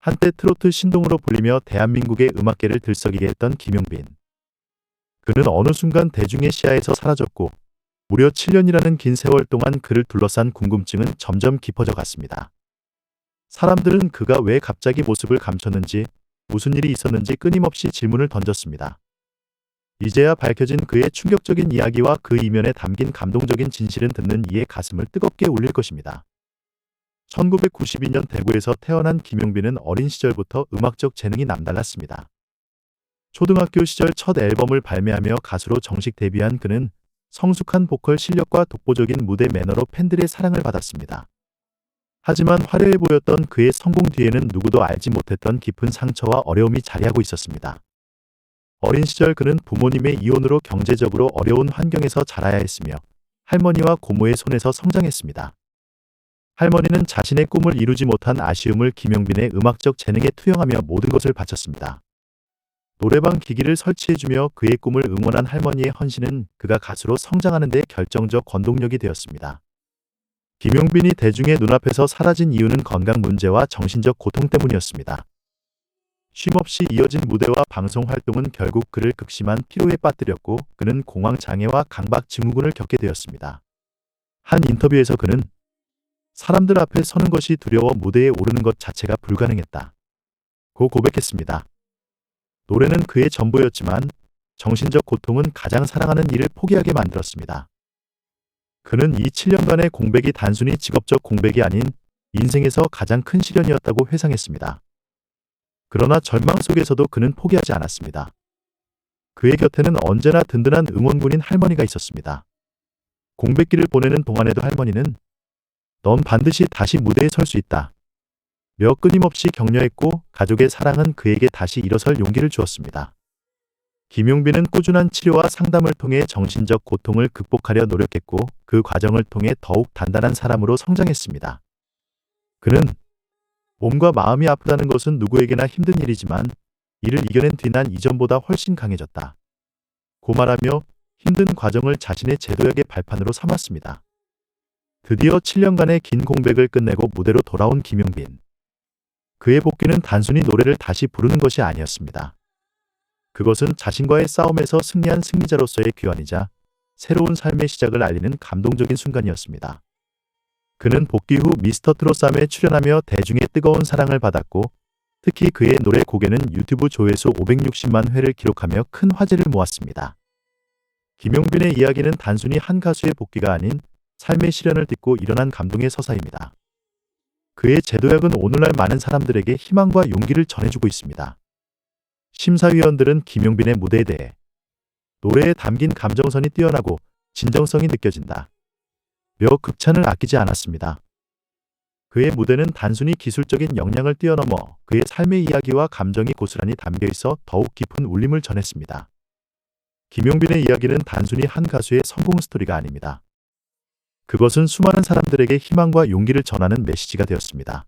한때 트로트 신동으로 불리며 대한민국의 음악계를 들썩이게 했던 김용빈. 그는 어느 순간 대중의 시야에서 사라졌고 무려 7년이라는 긴 세월 동안 그를 둘러싼 궁금증은 점점 깊어져 갔습니다. 사람들은 그가 왜 갑자기 모습을 감췄는지, 무슨 일이 있었는지 끊임없이 질문을 던졌습니다. 이제야 밝혀진 그의 충격적인 이야기와 그 이면에 담긴 감동적인 진실은 듣는 이의 가슴을 뜨겁게 울릴 것입니다. 1992년 대구에서 태어난 김용빈은 어린 시절부터 음악적 재능이 남달랐습니다. 초등학교 시절 첫 앨범을 발매하며 가수로 정식 데뷔한 그는 성숙한 보컬 실력과 독보적인 무대 매너로 팬들의 사랑을 받았습니다. 하지만 화려해 보였던 그의 성공 뒤에는 누구도 알지 못했던 깊은 상처와 어려움이 자리하고 있었습니다. 어린 시절 그는 부모님의 이혼으로 경제적으로 어려운 환경에서 자라야 했으며 할머니와 고모의 손에서 성장했습니다. 할머니는 자신의 꿈을 이루지 못한 아쉬움을 김용빈의 음악적 재능에 투영하며 모든 것을 바쳤습니다. 노래방 기기를 설치해주며 그의 꿈을 응원한 할머니의 헌신은 그가 가수로 성장하는 데 결정적 원동력이 되었습니다. 김용빈이 대중의 눈앞에서 사라진 이유는 건강 문제와 정신적 고통 때문이었습니다. 쉼없이 이어진 무대와 방송 활동은 결국 그를 극심한 피로에 빠뜨렸고 그는 공황장애와 강박 증후군을 겪게 되었습니다. 한 인터뷰에서 그는 사람들 앞에 서는 것이 두려워 무대에 오르는 것 자체가 불가능했다 고 고백했습니다. 노래는 그의 전부였지만 정신적 고통은 가장 사랑하는 일을 포기하게 만들었습니다. 그는 이 7년간의 공백이 단순히 직업적 공백이 아닌 인생에서 가장 큰 시련이었다고 회상했습니다. 그러나 절망 속에서도 그는 포기하지 않았습니다. 그의 곁에는 언제나 든든한 응원군인 할머니가 있었습니다. 공백기를 보내는 동안에도 할머니는 넌 반드시 다시 무대에 설 수 있다 며 끊임없이 격려했고 가족의 사랑은 그에게 다시 일어설 용기를 주었습니다. 김용빈은 꾸준한 치료와 상담을 통해 정신적 고통을 극복하려 노력했고 그 과정을 통해 더욱 단단한 사람으로 성장했습니다. 그는 몸과 마음이 아프다는 것은 누구에게나 힘든 일이지만 이를 이겨낸 뒤 난 이전보다 훨씬 강해졌다 고 말하며 힘든 과정을 자신의 제도약의 발판으로 삼았습니다. 드디어 7년간의 긴 공백을 끝내고 무대로 돌아온 김용빈. 그의 복귀는 단순히 노래를 다시 부르는 것이 아니었습니다. 그것은 자신과의 싸움에서 승리한 승리자로서의 귀환이자 새로운 삶의 시작을 알리는 감동적인 순간이었습니다. 그는 복귀 후 미스터 트롯3에 출연하며 대중의 뜨거운 사랑을 받았고 특히 그의 노래 고개는 유튜브 조회수 560만 회를 기록하며 큰 화제를 모았습니다. 김용빈의 이야기는 단순히 한 가수의 복귀가 아닌 삶의 시련을 딛고 일어난 감동의 서사입니다. 그의 제도약은 오늘날 많은 사람들에게 희망과 용기를 전해주고 있습니다. 심사위원들은 김용빈의 무대에 대해 노래에 담긴 감정선이 뛰어나고 진정성이 느껴진다 며 극찬을 아끼지 않았습니다. 그의 무대는 단순히 기술적인 역량을 뛰어넘어 그의 삶의 이야기와 감정이 고스란히 담겨 있어 더욱 깊은 울림을 전했습니다. 김용빈의 이야기는 단순히 한 가수의 성공 스토리가 아닙니다. 그것은 수많은 사람들에게 희망과 용기를 전하는 메시지가 되었습니다.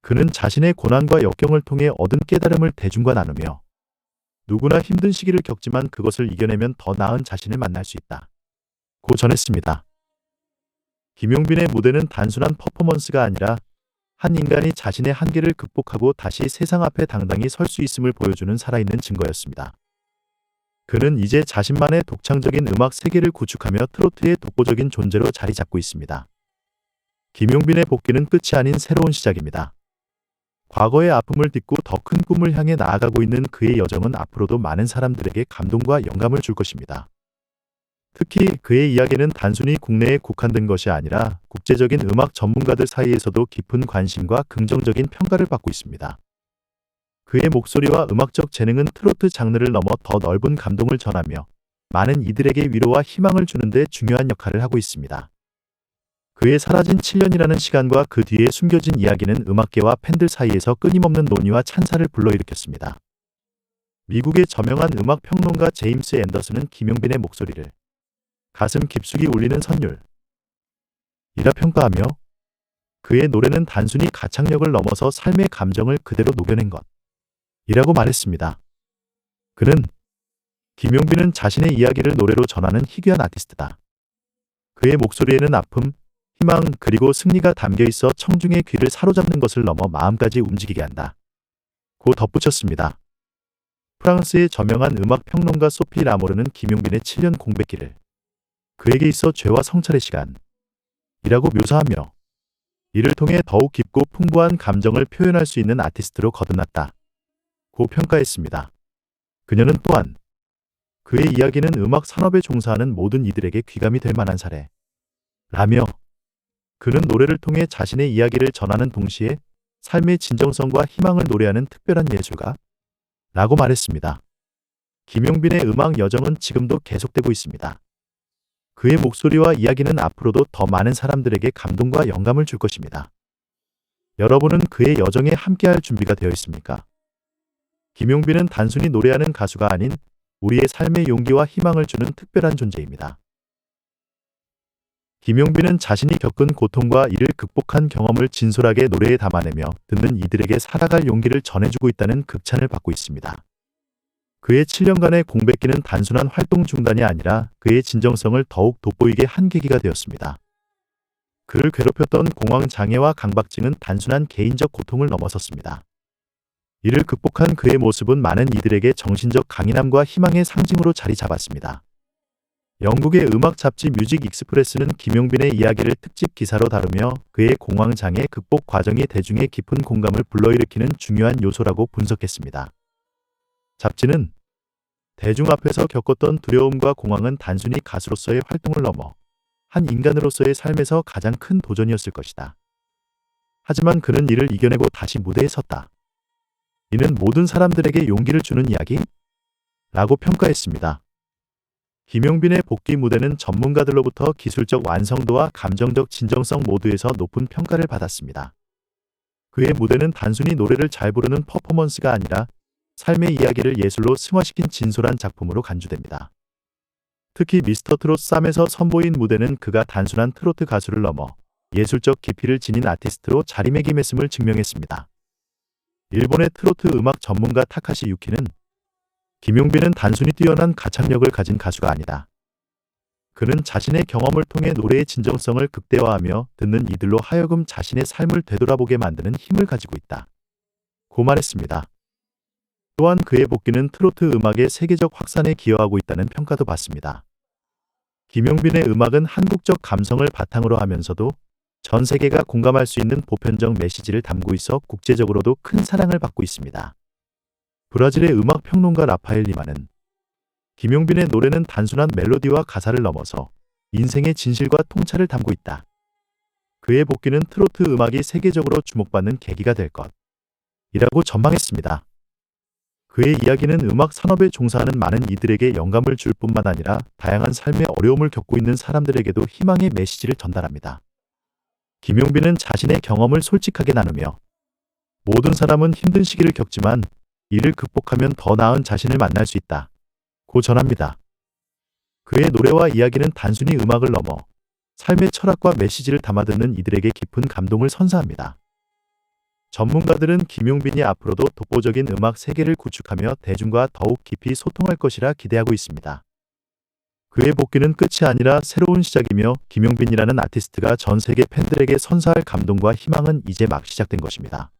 그는 자신의 고난과 역경을 통해 얻은 깨달음을 대중과 나누며 누구나 힘든 시기를 겪지만 그것을 이겨내면 더 나은 자신을 만날 수 있다 고 전했습니다. 김용빈의 무대는 단순한 퍼포먼스가 아니라 한 인간이 자신의 한계를 극복하고 다시 세상 앞에 당당히 설 수 있음을 보여주는 살아있는 증거였습니다. 그는 이제 자신만의 독창적인 음악 세계를 구축하며 트로트의 독보적인 존재로 자리 잡고 있습니다. 김용빈의 복귀는 끝이 아닌 새로운 시작입니다. 과거의 아픔을 딛고 더 큰 꿈을 향해 나아가고 있는 그의 여정은 앞으로도 많은 사람들에게 감동과 영감을 줄 것입니다. 특히 그의 이야기는 단순히 국내에 국한된 것이 아니라 국제적인 음악 전문가들 사이에서도 깊은 관심과 긍정적인 평가를 받고 있습니다. 그의 목소리와 음악적 재능은 트로트 장르를 넘어 더 넓은 감동을 전하며 많은 이들에게 위로와 희망을 주는 데 중요한 역할을 하고 있습니다. 그의 사라진 7년이라는 시간과 그 뒤에 숨겨진 이야기는 음악계와 팬들 사이에서 끊임없는 논의와 찬사를 불러일으켰습니다. 미국의 저명한 음악 평론가 제임스 앤더슨은 김용빈의 목소리를 가슴 깊숙이 울리는 선율 이라 평가하며 그의 노래는 단순히 가창력을 넘어서 삶의 감정을 그대로 녹여낸 것 이라고 말했습니다. 그는 김용빈은 자신의 이야기를 노래로 전하는 희귀한 아티스트다. 그의 목소리에는 아픔, 희망 그리고 승리가 담겨 있어 청중의 귀를 사로잡는 것을 넘어 마음까지 움직이게 한다. 고 덧붙였습니다. 프랑스의 저명한 음악 평론가 소피 라모르는 김용빈의 7년 공백기를 그에게 있어 죄와 성찰의 시간이라고 묘사하며 이를 통해 더욱 깊고 풍부한 감정을 표현할 수 있는 아티스트로 거듭났다. 고 평가했습니다. 그녀는 또한 그의 이야기는 음악 산업에 종사하는 모든 이들에게 귀감이 될 만한 사례라며 그는 노래를 통해 자신의 이야기를 전하는 동시에 삶의 진정성과 희망을 노래하는 특별한 예술가 라고 말했습니다. 김용빈의 음악 여정은 지금도 계속되고 있습니다. 그의 목소리와 이야기는 앞으로도 더 많은 사람들에게 감동과 영감을 줄 것입니다. 여러분은 그의 여정에 함께할 준비가 되어 있습니까? 김용빈은 단순히 노래하는 가수가 아닌 우리의 삶에 용기와 희망을 주는 특별한 존재입니다. 김용빈은 자신이 겪은 고통과 이를 극복한 경험을 진솔하게 노래에 담아내며 듣는 이들에게 살아갈 용기를 전해주고 있다는 극찬을 받고 있습니다. 그의 7년간의 공백기는 단순한 활동 중단이 아니라 그의 진정성을 더욱 돋보이게 한 계기가 되었습니다. 그를 괴롭혔던 공황장애와 강박증은 단순한 개인적 고통을 넘어섰습니다. 이를 극복한 그의 모습은 많은 이들에게 정신적 강인함과 희망의 상징으로 자리 잡았습니다. 영국의 음악 잡지 뮤직 익스프레스는 김용빈의 이야기를 특집 기사로 다루며 그의 공황장애 극복 과정이 대중의 깊은 공감을 불러일으키는 중요한 요소라고 분석했습니다. 잡지는 대중 앞에서 겪었던 두려움과 공황은 단순히 가수로서의 활동을 넘어 한 인간으로서의 삶에서 가장 큰 도전이었을 것이다. 하지만 그는 이를 이겨내고 다시 무대에 섰다. 이는 모든 사람들에게 용기를 주는 이야기? 라고 평가했습니다. 김용빈의 복귀 무대는 전문가들로부터 기술적 완성도와 감정적 진정성 모두에서 높은 평가를 받았습니다. 그의 무대는 단순히 노래를 잘 부르는 퍼포먼스가 아니라 삶의 이야기를 예술로 승화시킨 진솔한 작품으로 간주됩니다. 특히 미스터 트롯 쌈에서 선보인 무대는 그가 단순한 트로트 가수를 넘어 예술적 깊이를 지닌 아티스트로 자리매김했음을 증명했습니다. 일본의 트로트 음악 전문가 타카시 유키는 김용빈은 단순히 뛰어난 가창력을 가진 가수가 아니다. 그는 자신의 경험을 통해 노래의 진정성을 극대화하며 듣는 이들로 하여금 자신의 삶을 되돌아보게 만드는 힘을 가지고 있다. 고 말했습니다. 또한 그의 복귀는 트로트 음악의 세계적 확산에 기여하고 있다는 평가도 받습니다. 김용빈의 음악은 한국적 감성을 바탕으로 하면서도 전 세계가 공감할 수 있는 보편적 메시지를 담고 있어 국제적으로도 큰 사랑을 받고 있습니다. 브라질의 음악 평론가 라파엘 리마는 김용빈의 노래는 단순한 멜로디와 가사를 넘어서 인생의 진실과 통찰을 담고 있다. 그의 복귀는 트로트 음악이 세계적으로 주목받는 계기가 될 것이라고 전망했습니다. 그의 이야기는 음악 산업에 종사하는 많은 이들에게 영감을 줄 뿐만 아니라 다양한 삶의 어려움을 겪고 있는 사람들에게도 희망의 메시지를 전달합니다. 김용빈은 자신의 경험을 솔직하게 나누며 모든 사람은 힘든 시기를 겪지만 이를 극복하면 더 나은 자신을 만날 수 있다. 고 전합니다. 그의 노래와 이야기는 단순히 음악을 넘어 삶의 철학과 메시지를 담아듣는 이들에게 깊은 감동을 선사합니다. 전문가들은 김용빈이 앞으로도 독보적인 음악 세계를 구축하며 대중과 더욱 깊이 소통할 것이라 기대하고 있습니다. 그의 복귀는 끝이 아니라 새로운 시작이며 김용빈이라는 아티스트가 전 세계 팬들에게 선사할 감동과 희망은 이제 막 시작된 것입니다.